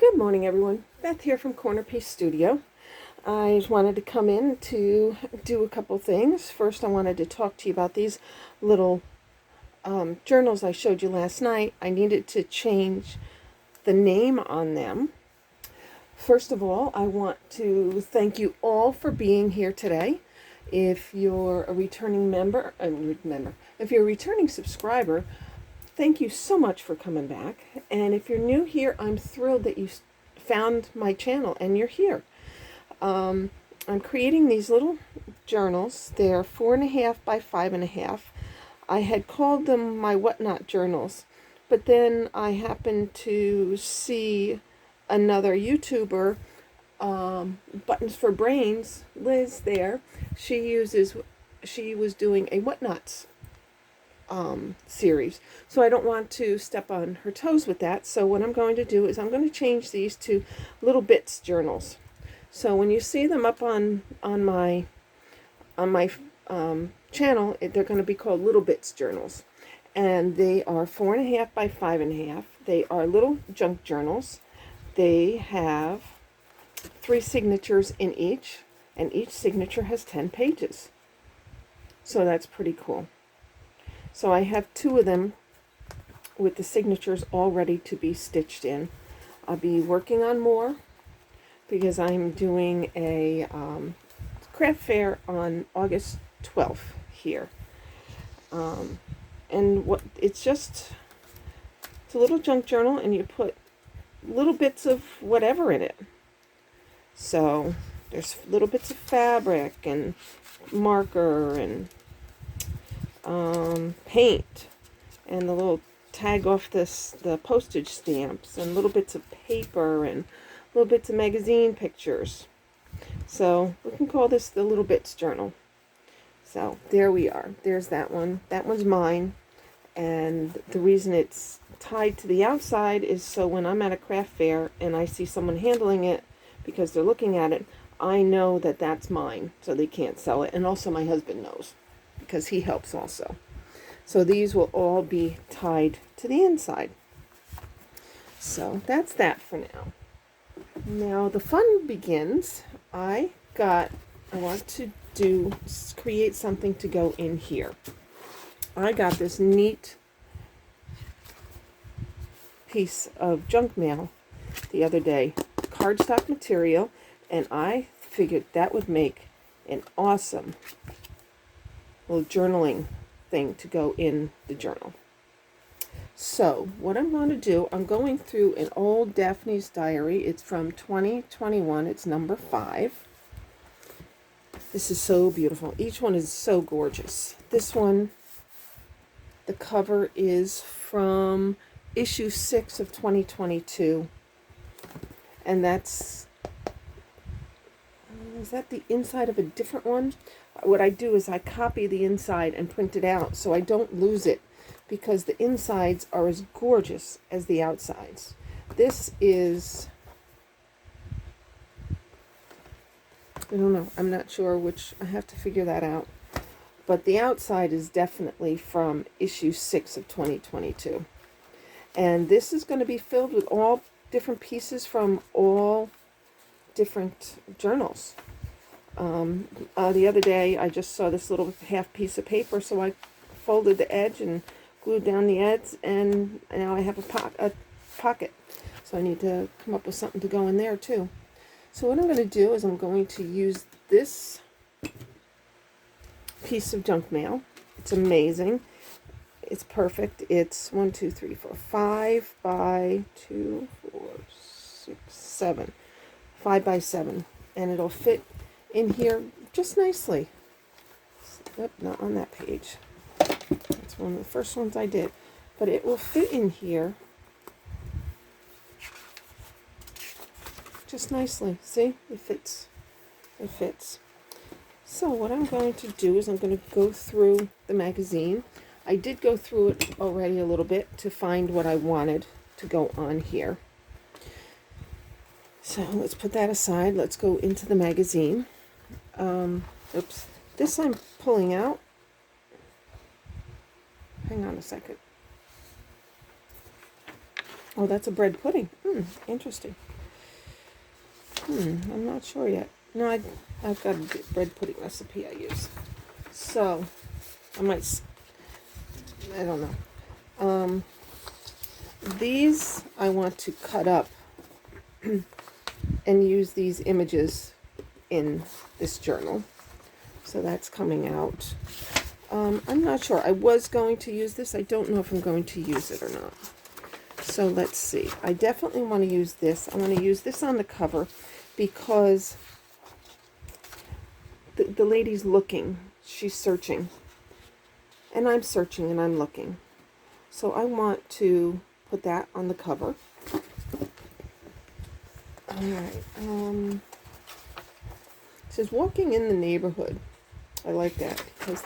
Good morning, everyone. Beth here from CornerPiece Studio. I just wanted to come in to do a couple things. First, I wanted to talk to you about these little journals I showed you last night. I needed to change the name on them. First of all, I want to thank you all for being here today. If you're a returning if you're a returning subscriber, thank you so much for coming back. And if you're new here, I'm thrilled that you found my channel and you're here. I'm creating these little journals. They're 4.5 by 5.5. I had called them my whatnot journals, but then I happened to see another YouTuber, Buttons for Brains, Liz there. She was doing a whatnots series. So I don't want to step on her toes with that. So what I'm going to do is I'm going to change these to little bits journals. So when you see them up on my channel, they're going to be called little bits journals. And they are 4.5 by 5.5. They are little junk journals. They have 3 signatures in each, and each signature has 10 pages. So that's pretty cool. So I have 2 of them with the signatures all ready to be stitched in. I'll be working on more because I'm doing a craft fair on August 12th here. And it's a little junk journal, and you put little bits of whatever in it. So there's little bits of fabric and marker and paint, and the little tag off the postage stamps, and little bits of paper, and little bits of magazine pictures. So we can call this the little bits journal. So there we are. There's that one. That one's mine, and the reason it's tied to the outside is so when I'm at a craft fair and I see someone handling it because they're looking at it, I know that that's mine, so they can't sell it. And also my husband knows, because he helps also. So these will all be tied to the inside. So that's that for now. Now the fun begins. I want to create something to go in here. I got this neat piece of junk mail the other day, cardstock material, and I figured that would make an awesome little journaling thing to go in the journal. So what I'm going to do, I'm going through an old Daphne's diary. It's from 2021. It's number 5. This is so beautiful. Each one is so gorgeous. This one, the cover is from issue 6 of 2022. And is that the inside of a different one? What I do is I copy the inside and print it out so I don't lose it, because the insides are as gorgeous as the outsides. This is, I don't know, I'm not sure which, I have to figure that out. But the outside is definitely from issue 6 of 2022. And this is going to be filled with all different pieces from all different journals. The other day I just saw this little half piece of paper, so I folded the edge and glued down the edge, and now I have a pocket. So I need to come up with something to go in there too. So what I'm going to do is I'm going to use this piece of junk mail. It's amazing. It's perfect. It's 5 by 2, 4, 6, 7. 5 by 7, and it'll fit in here just nicely. Yep, not on that page. That's one of the first ones I did, but it will fit in here just nicely. See, it fits. It fits. So what I'm going to do is I'm going to go through the magazine. I did go through it already a little bit to find what I wanted to go on here. So let's put that aside. Let's go into the magazine. Oops. This I'm pulling out. Hang on a second. Oh, that's a bread pudding. Interesting. I'm not sure yet. No, I've got a bread pudding recipe I use. So, I don't know. These I want to cut up and use these images in this journal. So that's coming out. I'm not sure. I was going to use this. I don't know if I'm going to use it or not. So let's see. I definitely want to use this. I want to use this on the cover because the lady's looking. She's searching. And I'm searching and I'm looking. So I want to put that on the cover. Alright. It says walking in the neighborhood. I like that because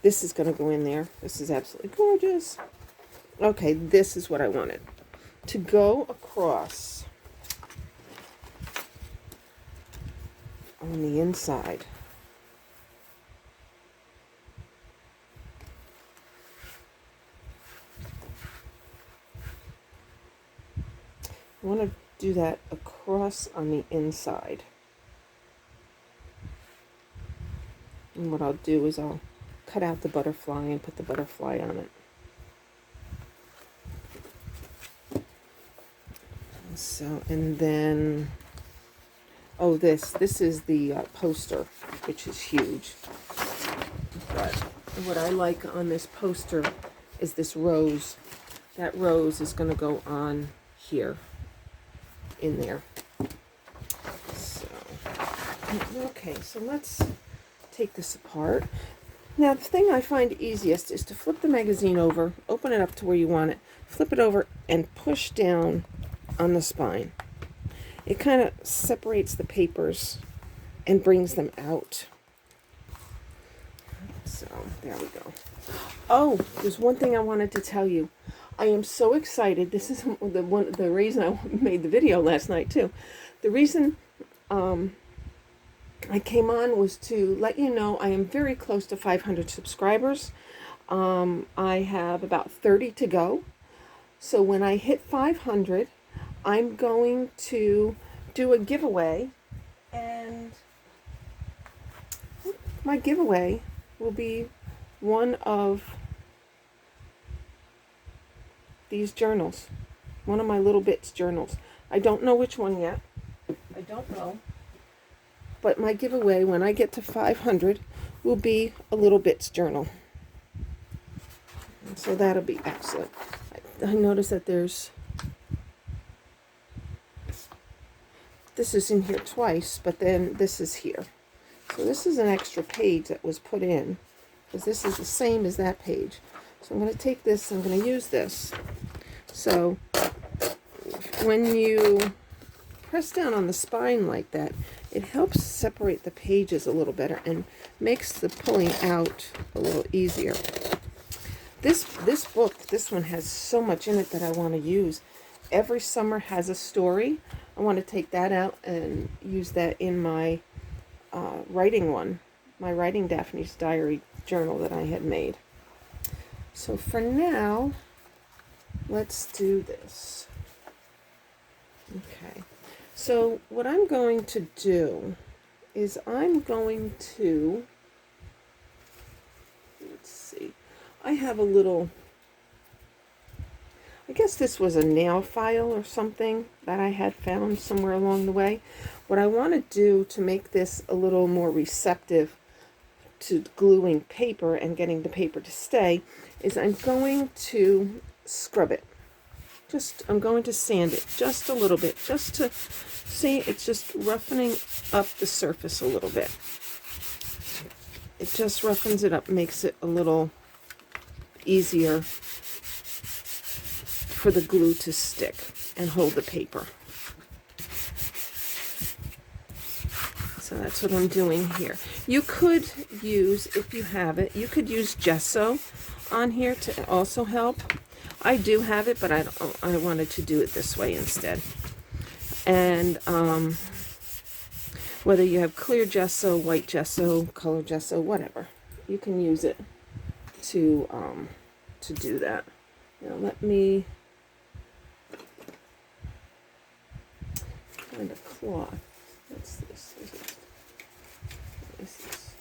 this is going to go in there. This is absolutely gorgeous. Okay, this is what I wanted. To go across on the inside. I want to do that across on the inside. And what I'll do is I'll cut out the butterfly and put the butterfly on it. So, and then, oh, this is the poster, which is huge. But what I like on this poster is this rose. That rose is going to go on here, in there. So, okay, so let's take this apart. Now, the thing I find easiest is to flip the magazine over, open it up to where you want it, flip it over, and push down on the spine. It kind of separates the papers and brings them out. So, there we go. Oh, there's one thing I wanted to tell you. I am so excited. This is the reason I made the video last night, too. The reason I came on was to let you know I am very close to 500 subscribers. I have about 30 to go. So when I hit 500, I'm going to do a giveaway, and my giveaway will be one of these journals, one of my Little Bits journals. I don't know which one yet. I don't know. But my giveaway when I get to 500 will be a Little Bits journal. So that'll be excellent. I noticed that this is in here twice, but then this is here. So this is an extra page that was put in, because this is the same as that page. So I'm going to take this, I'm going to use this. So when you press down on the spine like that, it helps separate the pages a little better and makes the pulling out a little easier. This book, this one has so much in it that I want to use. Every Summer Has a Story. I want to take that out and use that in my writing one, my Writing Daphne's Diary journal that I had made. So for now, let's do this. Okay. So what I'm going to do is I'm going to, let's see, I have a little, I guess this was a nail file or something that I had found somewhere along the way. What I want to do to make this a little more receptive to gluing paper and getting the paper to stay is I'm going to scrub it. I'm going to sand it just a little bit, just to see it's just roughening up the surface a little bit. It just roughens it up, makes it a little easier for the glue to stick and hold the paper. So that's what I'm doing here. You could use, if you have it, you could use gesso on here to also help. I do have it, but I wanted to do it this way instead. And whether you have clear gesso, white gesso, color gesso, whatever, you can use it to do that. Now let me kind of cloth. What's this? What is this?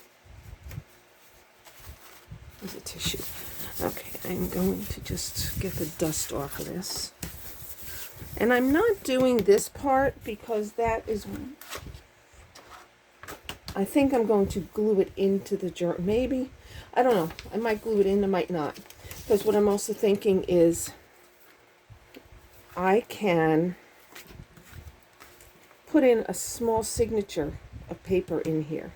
Is a tissue. Okay, I'm going to just get the dust off of this. And I'm not doing this part because that is, I think I'm going to glue it into the journal. Maybe. I don't know. I might glue it in, I might not. Because what I'm also thinking is I can put in a small signature of paper in here.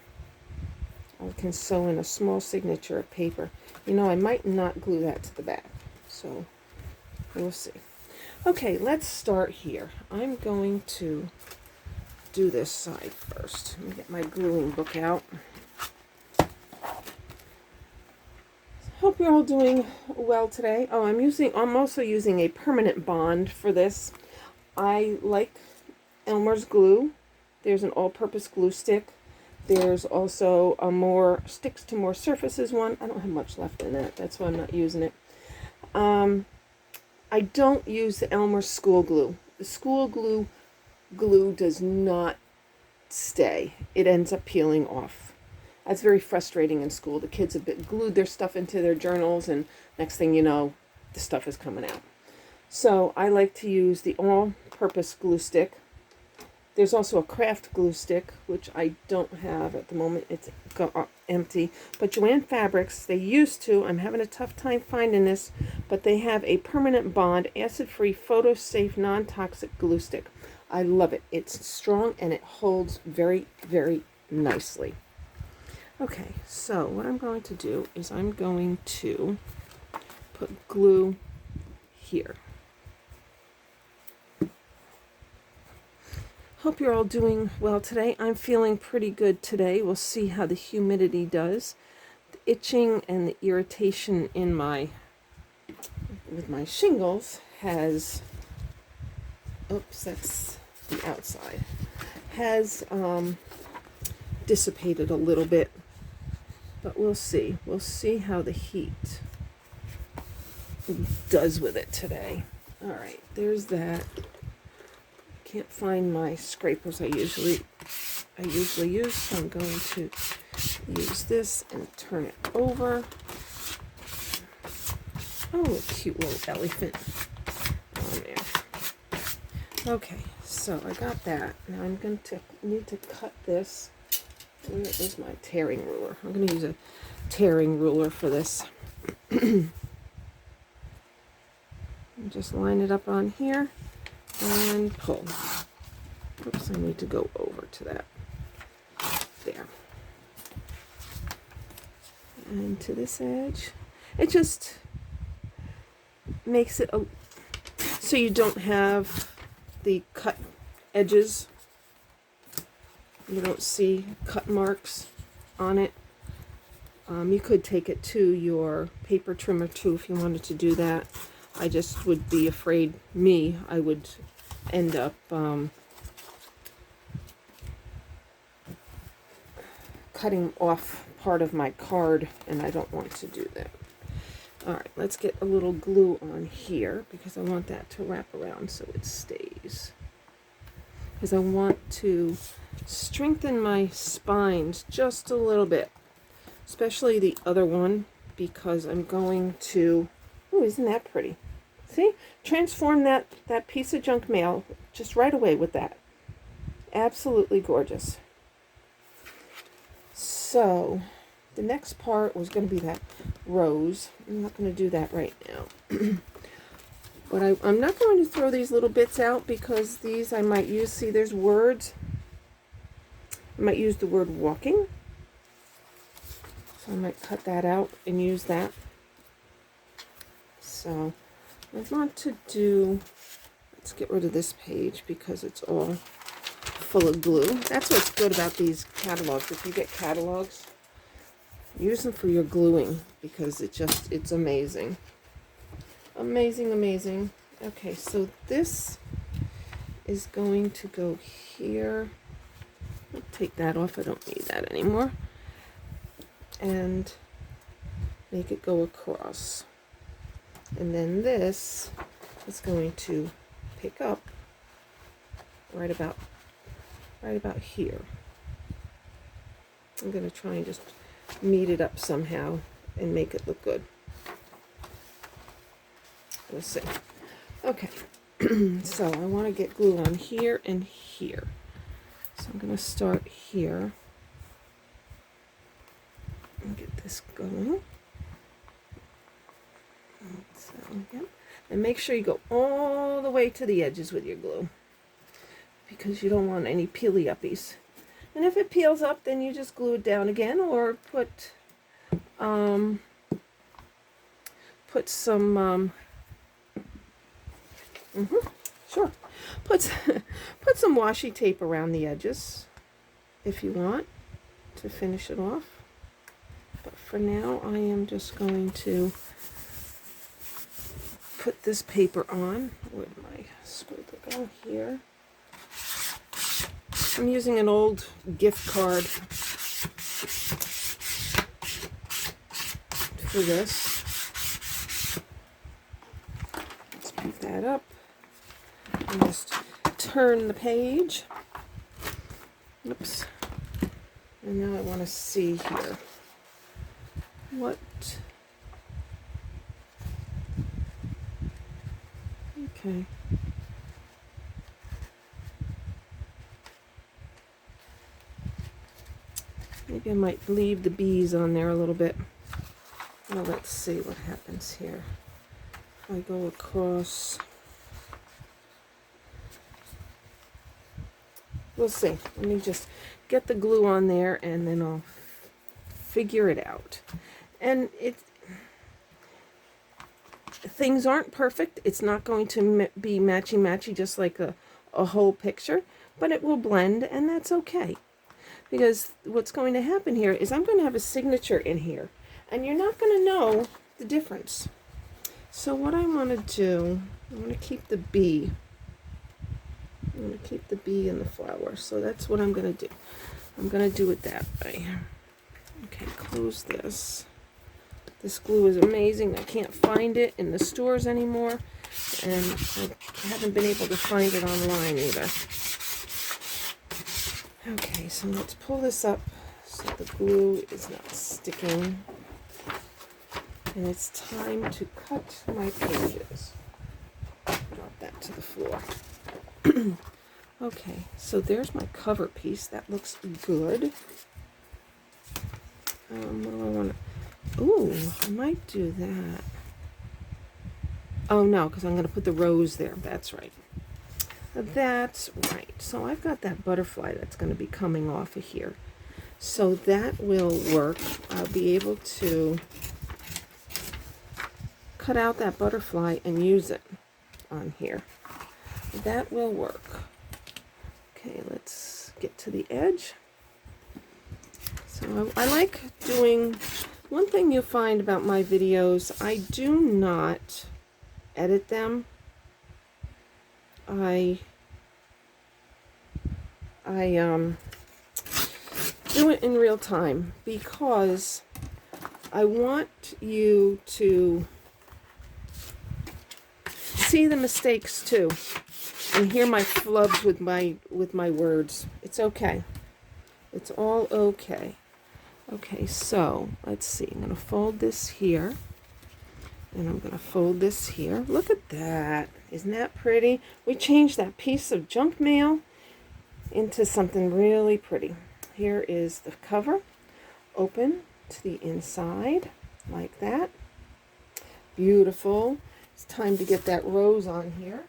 I can sew in a small signature of paper. You know, I might not glue that to the back. So, we'll see. Okay, let's start here. I'm going to do this side first. Let me get my gluing book out. Hope you're all doing well today. Oh, I'm also using a permanent bond for this. I like Elmer's glue. There's an all-purpose glue stick. There's also a more sticks to more surfaces one. I don't have much left in that. That's why I'm not using it. I don't use the Elmer's school glue. The school glue does not stay. It ends up peeling off. That's very frustrating in school. The kids have glued their stuff into their journals, and next thing you know, the stuff is coming out. So I like to use the all-purpose glue stick. There's also a craft glue stick, which I don't have at the moment. It's empty. But Joann Fabrics, they used to, I'm having a tough time finding this, but they have a permanent bond, acid-free, photo-safe, non-toxic glue stick. I love it. It's strong and it holds very, very nicely. Okay, so what I'm going to do is I'm going to put glue here. Hope you're all doing well today. I'm feeling pretty good today. We'll see how the humidity does. The itching and the irritation in with my shingles has, oops, that's the outside, has dissipated a little bit. But we'll see. We'll see how the heat does with it today. All right, there's that. Can't find my scrapers I usually use, so I'm going to use this and turn it over. Oh, a cute little elephant on there. Okay, so I got that. Now I'm going to need to cut this. Where is my tearing ruler? I'm going to use a tearing ruler for this. And just line it up on here and pull. Oops, I need to go over to that. There. And to this edge. It just makes it so you don't have the cut edges. You don't see cut marks on it. You could take it to your paper trimmer too if you wanted to do that. I just would be afraid I would end up cutting off part of my card, and I don't want to do that. Alright, let's get a little glue on here because I want that to wrap around so it stays. Because I want to strengthen my spines just a little bit, especially the other one, because I'm going to, oh, isn't that pretty? See? Transform that piece of junk mail just right away with that. Absolutely gorgeous. So, the next part was going to be that rose. I'm not going to do that right now. But I'm not going to throw these little bits out because these I might use. See, there's words. I might use the word walking. So I might cut that out and use that. So I want to do, let's get rid of this page because it's all full of glue. That's what's good about these catalogs. If you get catalogs, use them for your gluing because it's amazing. Amazing, amazing. Okay, so this is going to go here. I'll take that off. I don't need that anymore. And make it go across. And then this is going to pick up right about right about here. I'm going to try and just meet it up somehow and make it look good. Let's see. Okay, so I want to get glue on here and here. So I'm going to start here and get this going. So, yep. And make sure you go all the way to the edges with your glue, because you don't want any peely uppies. And if it peels up, then you just glue it down again, or put some sure, put some washi tape around the edges if you want to finish it off. But for now, I am just going to put this paper on. Where'd my scraper go? Here. I'm using an old gift card for this. Let's pick that up and just turn the page. Oops. And now I want to see here what. Okay. Maybe I might leave the bees on there a little bit. Well, let's see what happens here. If I go across, we'll see. Let me just get the glue on there and then I'll figure it out. And things aren't perfect. It's not going to be matchy-matchy just like a whole picture, but it will blend, and that's okay. Because what's going to happen here is I'm going to have a signature in here, and you're not going to know the difference. So what I want to do, I want to keep the bee. I'm going to keep the bee in the flower. So that's what I'm going to do. I'm going to do it that way. Okay, close this. This glue is amazing. I can't find it in the stores anymore, and I haven't been able to find it online either. Okay, so let's pull this up so the glue is not sticking. And it's time to cut my pages. Drop that to the floor. Okay, so there's my cover piece. That looks good. What do I want to... Ooh, I might do that. Oh, no, because I'm going to put the rose there. That's right. That's right. So I've got that butterfly that's going to be coming off of here. So that will work. I'll be able to cut out that butterfly and use it on here. That will work. Okay, let's get to the edge. So I like doing... One thing you'll find about my videos, I do not edit them. I do it in real time because I want you to see the mistakes too and hear my flubs with my words. It's okay. It's all okay. Okay, so let's see. I'm going to fold this here. And I'm going to fold this here. Look at that. Isn't that pretty? We changed that piece of junk mail into something really pretty. Here is the cover. Open to the inside like that. Beautiful. It's time to get that rose on here.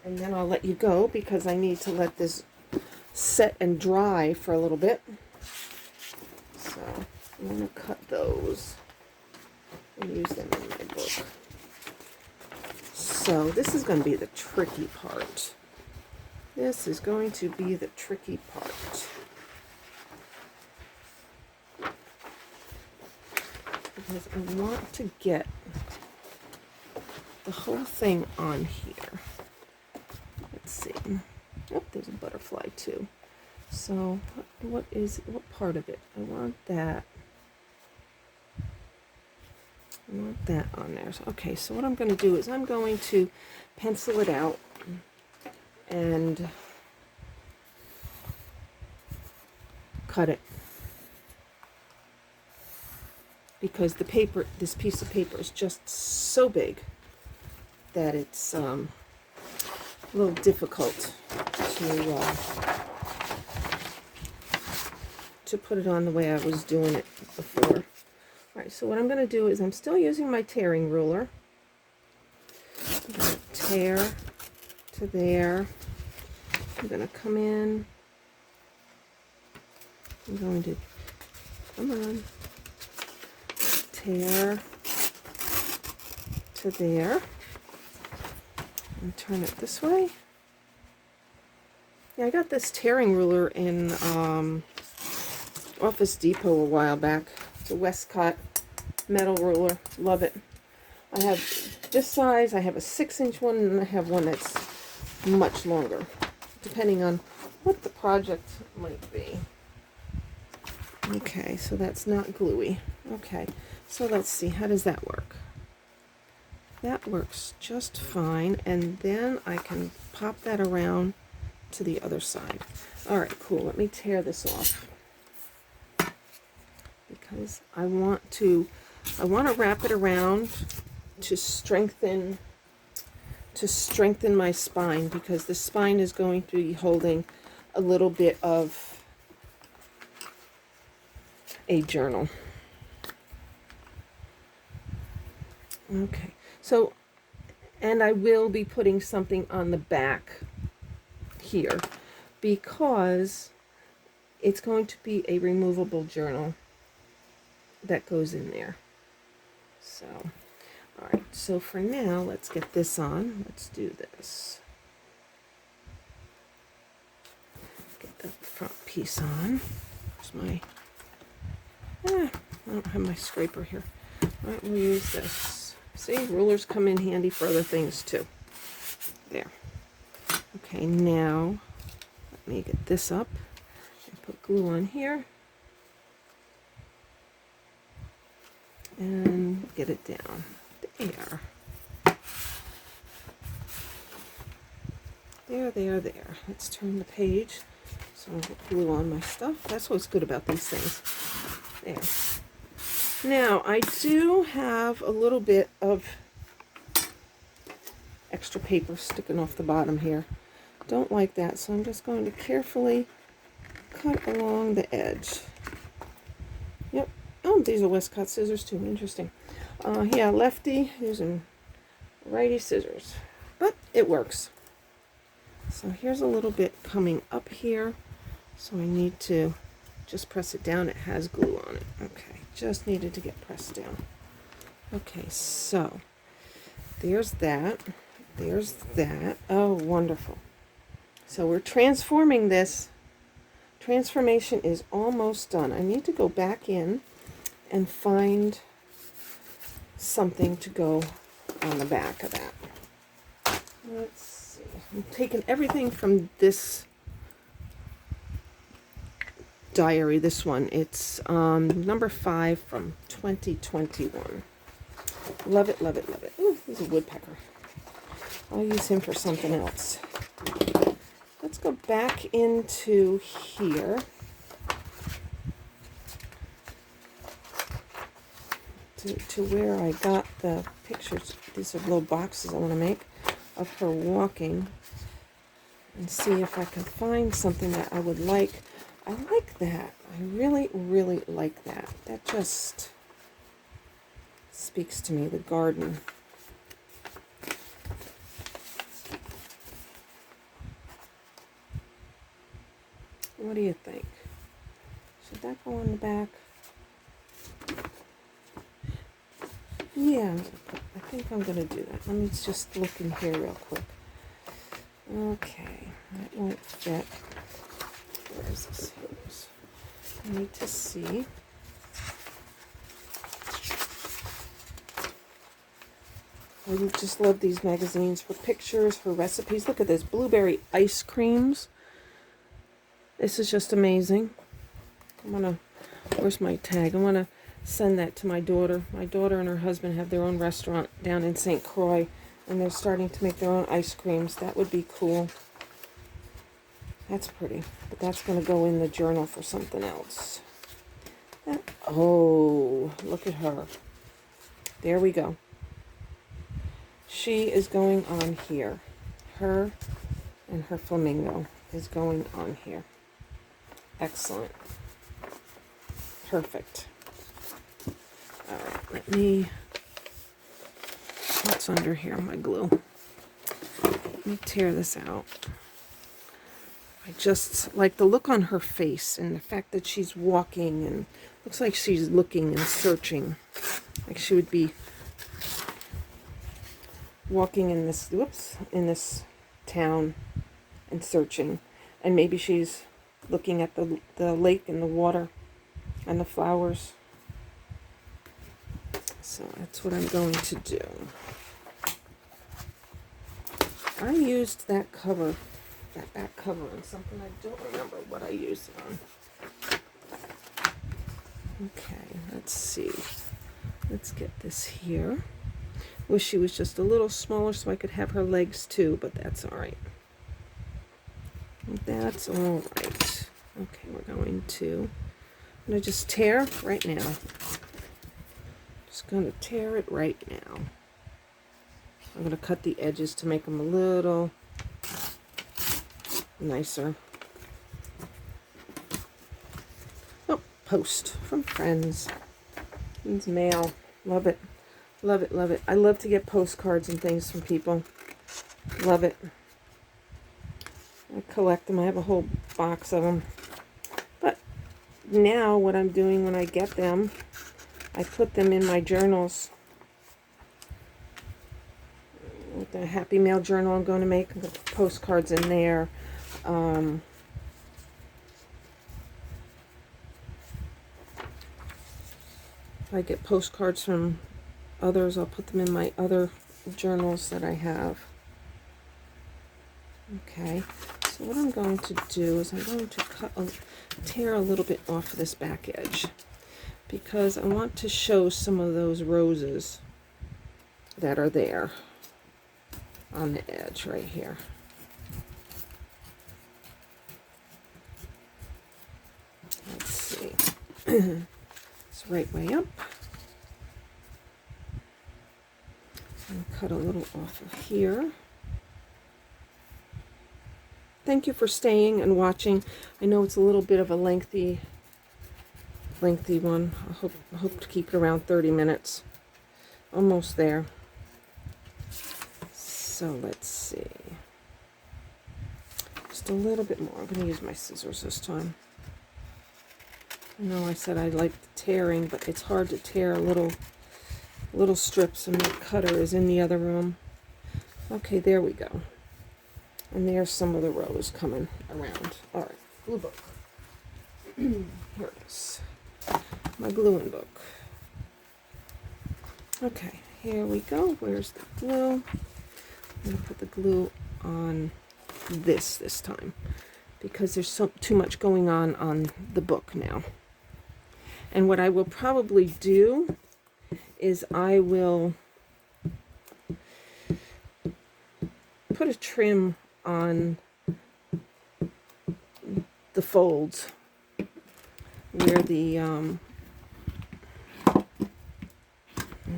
And then I'll let you go because I need to let this set and dry for a little bit. So I'm going to cut those and use them in my book. So this is going to be the tricky part. This is going to be the tricky part. Because I want to get the whole thing on here. Let's see. Oh, there's a butterfly too. So what part of it? I want that. I want that on there. So, okay, so what I'm going to do is I'm going to pencil it out and cut it. Because the paper, this piece of paper is just so big that it's a little difficult to put it on the way I was doing it before. All right, so what I'm going to do is I'm still using my tearing ruler. I'm going to tear to there. I'm going to come in. I'm going to, come on, tear to there. And turn it this way. Yeah, I got this tearing ruler in Office Depot a while back. It's a Westcott metal ruler. Love it. I have this size, I have a 6-inch one, and I have one that's much longer, depending on what the project might be. Okay, so that's not gluey. Okay, so let's see, how does that work? That works just fine, and then I can pop that around to the other side. All right, cool. Let me tear this off because I want to wrap it around to strengthen my spine, because the spine is going to be holding a little bit of a journal. Okay. So, and I will be putting something on the back here because it's going to be a removable journal that goes in there. So, all right, so for now, let's get this on. Let's do this. Get the front piece on. There's my, I don't have my scraper here. All right, we'll use this. See, rulers come in handy for other things too. There. Okay, now let me get this up and put glue on here and get it down there. There. Let's turn the page so I get glue on my stuff. That's what's good about these things. There. Now, I do have a little bit of extra paper sticking off the bottom here. Don't like that, so I'm just going to carefully cut along the edge. Yep. Oh, these are Westcott scissors too. Interesting. Yeah, lefty using righty scissors, but it works. So here's a little bit coming up here, so I need to just press it down. It has glue on it. Okay. Just needed to get pressed down. Okay, so there's that. There's that. Oh, wonderful. So we're transforming this. Transformation is almost done. I need to go back in and find something to go on the back of that. Let's see. I'm taking everything from this diary, this one. It's number 5 from 2021. Love it, love it, love it. Ooh, he's a woodpecker. I'll use him for something else. Let's go back into here. To where I got the pictures. These are little boxes I want to make of her walking, and see if I can find something that I would like. I like that. I really, really like that. That just speaks to me, the garden. What do you think? Should that go on the back? Yeah, I think I'm going to do that. Let me just look in here real quick. Okay, that won't fit. Where is this? Here it is. I need to see. I just love these magazines for pictures, for recipes. Look at this, blueberry ice creams. This is just amazing. Where's my tag? I want to send that to my daughter. My daughter and her husband have their own restaurant down in St. Croix, and they're starting to make their own ice creams. That would be cool. That's pretty, but that's going to go in the journal for something else. Oh, look at her. There we go. She is going on here. Her and her flamingo is going on here. Excellent. Perfect. All right, what's under here? My glue. Let me tear this out. I just like the look on her face and the fact that she's walking and looks like she's looking and searching. Like she would be walking in this, in this town and searching. And maybe she's looking at the lake and the water and the flowers. So that's what I'm going to do. I used that cover, that back cover on something. I don't remember what I used it on. Okay, let's see. Let's get this here. Wish she was just a little smaller so I could have her legs too, but that's all right. That's all right. Okay, we're going to, I'm going to just tear right now. Just going to tear it right now. I'm going to cut the edges to make them a little nicer. Oh, post from friends. It's mail. Love it. Love it, love it. I love to get postcards and things from people. Love it. I collect them. I have a whole box of them. But now what I'm doing when I get them, I put them in my journals. With the Happy Mail journal I'm going to make, I'm going to put postcards in there. If I get postcards from others, I'll put them in my other journals that I have. Okay, so what I'm going to do is I'm going to tear a little bit off this back edge because I want to show some of those roses that are there on the edge right here. Let's see. It's right way up. And cut a little off of here. Thank you for staying and watching. I know it's a little bit of a lengthy one. I hope to keep it around 30 minutes. Almost there. So let's see. Just a little bit more. I'm going to use my scissors this time. I know I said I like tearing, but it's hard to tear little strips, and my cutter is in the other room. Okay, there we go. And there's some of the rows coming around. All right, glue book. Here it is. My gluing book. Okay, here we go. Where's the glue? I'm going to put the glue on this time because there's too much going on the book now. And what I will probably do is I will put a trim on the folds where the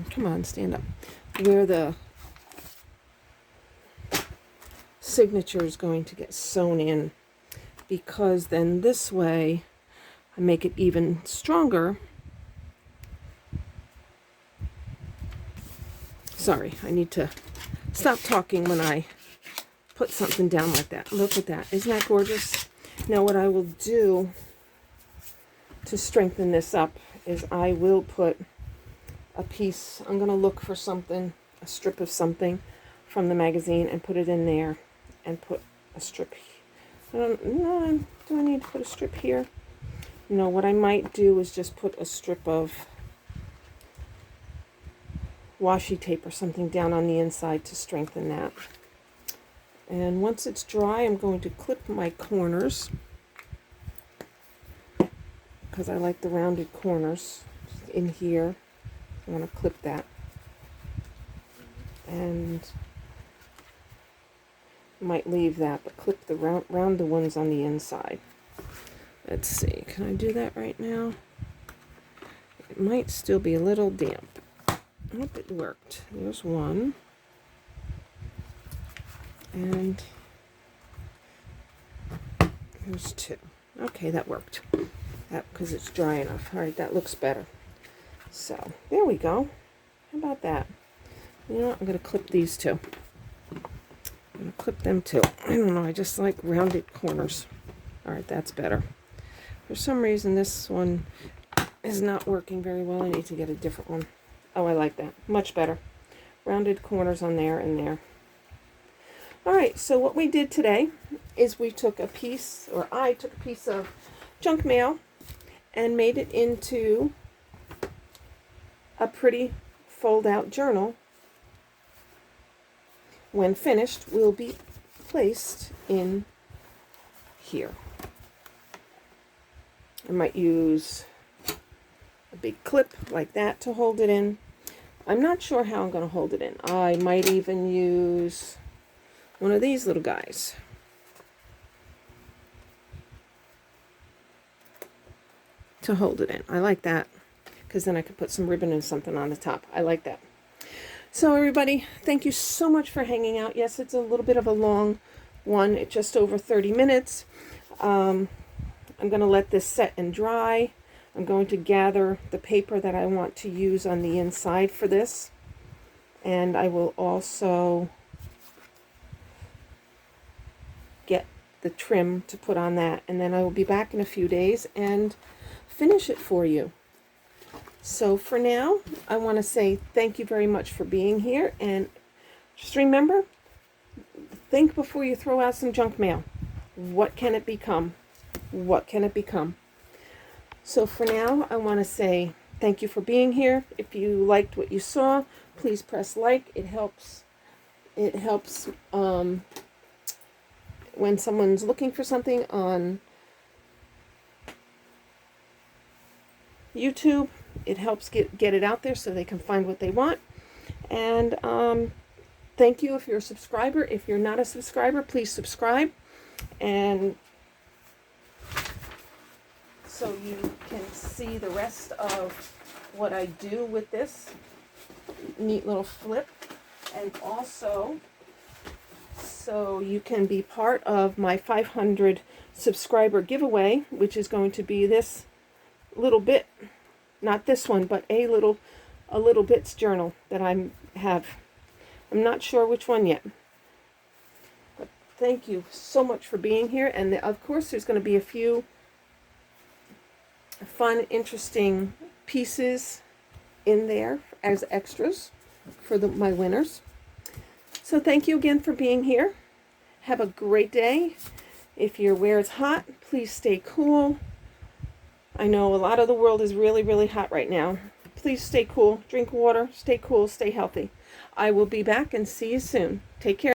come on, stand up, where the signature is going to get sewn in, because then this way I make it even stronger. Sorry, I need to stop talking when I put something down like that. Look at that. Isn't that gorgeous? Now what I will do to strengthen this up is I will put a piece. I'm going to look for something, a strip of something from the magazine and put it in there and put a strip. I don't know. Do I need to put a strip here? No, what I might do is just put a strip of washi tape or something down on the inside to strengthen that. And once it's dry, I'm going to clip my corners because I like the rounded corners in here. I'm going to clip that. And might leave that, but clip the round the ones on the inside. Let's see, can I do that right now? It might still be a little damp. I hope it worked. There's one. And here's two. Okay, that worked. That because it's dry enough. All right, that looks better. So there we go. How about that? You know what? I'm going to clip these two. I'm going to clip them too. I don't know. I just like rounded corners. All right, that's better. For some reason, this one is not working very well. I need to get a different one. Oh, I like that. Much better. Rounded corners on there and there. All right, so what we did today is we took a piece, or I took a piece of junk mail and made it into a pretty fold-out journal. When finished, will be placed in here. I might use a big clip like that to hold it in. I'm not sure how I'm going to hold it in. I might even use one of these little guys. To hold it in. I like that because then I could put some ribbon and something on the top. I like that. So everybody, thank you so much for hanging out. Yes, it's a little bit of a long one. It's just over 30 minutes. I'm going to let this set and dry. I'm going to gather the paper that I want to use on the inside for this. And I will also get the trim to put on that. And then I will be back in a few days and finish it for you. So for now, I want to say thank you very much for being here. And just remember, think before you throw out some junk mail. What can it become? What can it become? So for now, I want to say thank you for being here. If you liked what you saw, please press like. It helps. It helps when someone's looking for something on YouTube. It helps get it out there so they can find what they want. And thank you if you're a subscriber. If you're not a subscriber, please subscribe. And so you can see the rest of what I do with this neat little flip. And also, so you can be part of my 500 subscriber giveaway, which is going to be this little bit, not this one, but a little bits journal that I have. I'm not sure which one yet. But thank you so much for being here. And of course, there's going to be a few fun, interesting pieces in there as extras for my winners. So thank you again for being here. Have a great day. If your wear is hot, please stay cool. I know a lot of the world is really, really hot right now. Please stay cool, drink water, stay cool, stay healthy. I will be back and see you soon. Take care.